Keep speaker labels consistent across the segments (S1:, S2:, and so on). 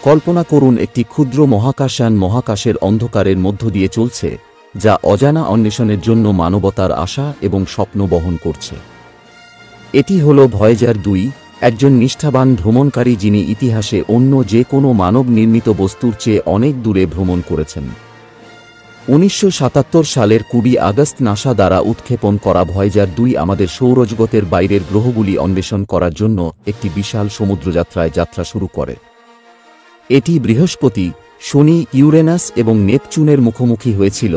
S1: কল্পনা করুন একটি ক্ষুদ্র মহাকাশযান মহাকাশের অন্ধকারের মধ্য দিয়ে চলছে, যা অজানা অন্বেষণের জন্য মানবতার আশা এবং স্বপ্ন বহন করছে। এটি হল ভয়েজার 2, একজন নিষ্ঠাবান ভ্রমণকারী যিনি ইতিহাসে অন্য যে কোনো মানব নির্মিত বস্তুর চেয়ে অনেক দূরে ভ্রমণ করেছেন। 1977 সালের 20 আগস্ট নাসা দ্বারা উৎক্ষেপণ করা ভয়েজার 2 আমাদের সৌরজগতের বাইরের গ্রহগুলি অন্বেষণ করার জন্য একটি বিশাল সমুদ্রযাত্রায় যাত্রা শুরু করে। এটি বৃহস্পতি, শনি, ইউরেনাস এবং নেপচুনের মুখোমুখি হয়েছিল,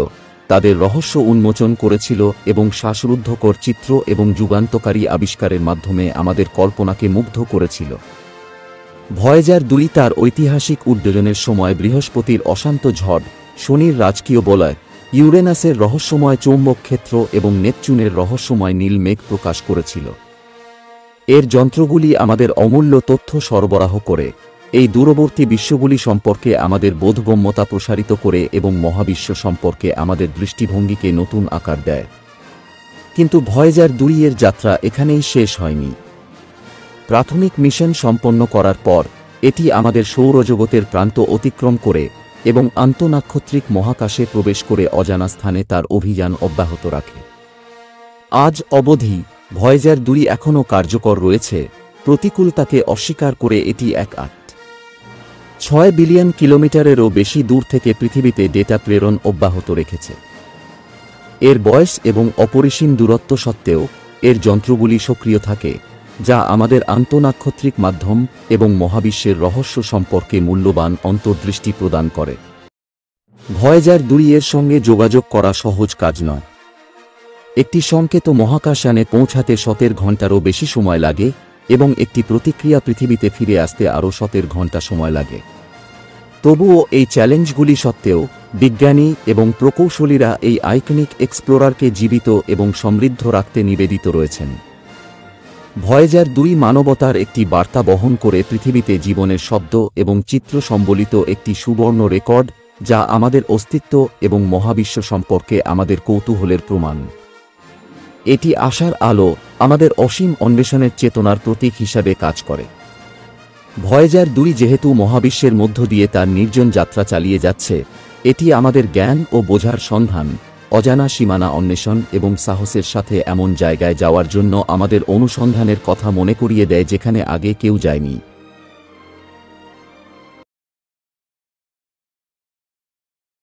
S1: তাদের রহস্য উন্মোচন করেছিল এবং শ্বাসরুদ্ধকর চিত্র এবং যুগান্তকারী আবিষ্কারের মাধ্যমে আমাদের কল্পনাকে মুগ্ধ করেছিল। ভয়েজার 2 তার ঐতিহাসিক উড্ডয়নের সময় বৃহস্পতির অশান্ত ঝড়, শনির রাজকীয় বলয়, ইউরেনাসের রহস্যময় চৌম্বক ক্ষেত্র এবং নেপচুনের রহস্যময় নীল মেঘ প্রকাশ করেছিল। এর যন্ত্রগুলি আমাদের অমূল্য তথ্য সরবরাহ করে, এই দূরবর্তী বিশ্বগুলি সম্পর্কে আমাদের বোধগম্যতা প্রসারিত করে এবং মহাবিশ্ব সম্পর্কে আমাদের দৃষ্টিভঙ্গিকে নতুন আকার দেয়। কিন্তু ভয়েজার 2 এর যাত্রা এখানেই শেষ হয়নি। প্রাথমিক মিশন সম্পন্ন করার পর এটি আমাদের সৌরজগতের প্রান্ত অতিক্রম করে এবং আন্তঃনাক্ষত্রিক মহাকাশে প্রবেশ করে অজানা স্থানে তার অভিযান অব্যাহত রাখে। আজ অবধি ভয়েজার 2 এখনও কার্যকর রয়েছে, প্রতিকূলতাকে অস্বীকার করে এটি 6 বিলিয়ন কিলোমিটারেরও বেশি দূর থেকে পৃথিবীতে ডেটা প্রেরণ অব্যাহত রেখেছে। এর বয়স এবং অপরিসীম দূরত্ব সত্ত্বেও এর যন্ত্রগুলি সক্রিয় থাকে, যা আমাদের আন্তঃনাক্ষত্রিক মাধ্যম এবং মহাবিশ্বের রহস্য সম্পর্কে মূল্যবান অন্তর্দৃষ্টি প্রদান করে। ভয়েজার 2 এর সঙ্গে যোগাযোগ করা সহজ কাজ নয়। একটি সংকেত মহাকাশযানে পৌঁছাতে 17 ঘণ্টারও বেশি সময় লাগে এবং একটি প্রতিক্রিয়া পৃথিবীতে ফিরে আসতে আরও 17 ঘণ্টা সময় লাগে। তবুও এই চ্যালেঞ্জগুলি সত্ত্বেও বিজ্ঞানী এবং প্রকৌশলীরা এই আইকনিক এক্সপ্লোরারকে জীবিত এবং সমৃদ্ধ রাখতে নিবেদিত রয়েছেন। ভয়েজার 2 মানবতার একটি বার্তা বহন করে পৃথিবীতে জীবনের শব্দ এবং চিত্র সম্বলিত একটি সুবর্ণ রেকর্ড, যা আমাদের অস্তিত্ব এবং মহাবিশ্ব সম্পর্কে আমাদের কৌতূহলের প্রমাণ। এটি আশার আলো, আমাদের অসীম অন্বেষণের চেতনার প্রতীক হিসাবে কাজ করে। ভয়েজার 2 যেহেতু মহাবিশ্বের মধ্য দিয়ে তার নির্জন যাত্রা চালিয়ে যাচ্ছে, এটি আমাদের জ্ঞান ও বোঝার সন্ধান, অজানা সীমানা অন্বেষণ এবং সাহসের সাথে এমন জায়গায় যাওয়ার জন্য আমাদের অনুসন্ধানের কথা মনে করিয়ে দেয় যেখানে আগে কেউ যায়নি।